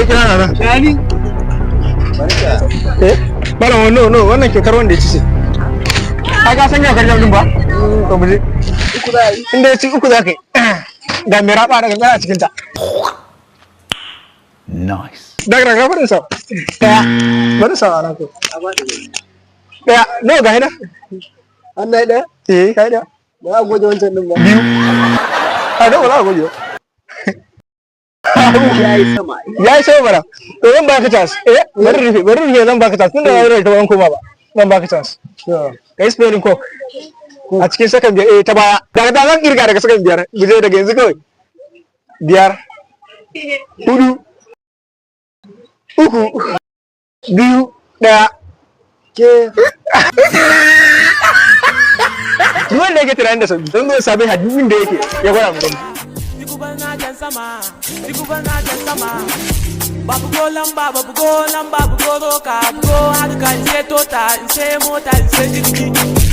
kai kira na Shani. Bala no wannan kyautar wanda ya ci ce. Ai ka san yau kan din ba? To mu je. Uku za yi. Inda ya ci uku za ka yi. Da mai raba daga tsaya a cikin ta. Nice. Daga barin sa. Barin sa ana ko. Daya, no ga hina. An na ɗaya? Kai da. Ba a goje wancan din ba. Biyu. A da wala goje. Ya yi sama. Ya yi sama bara. To zan baka chance. Bari rufe zan baka chance. Tunda ya yi ta ban koma ba. Zan baka chance. Kai spelling ko. A cikin sakan biyar ta baya. Daga zan kirga daga sakan biyar. Guje daga yanzu kawai. Biyar. Hudu. Uku. Biyu. Daya. Ke. Duk wanda yake tunanin da sauki don zai sami hadisin da yake ya gwada mu gani. Babu go lamba, babu go roka, babu go harka, in sai tota, in sai mota, in sai jirgi.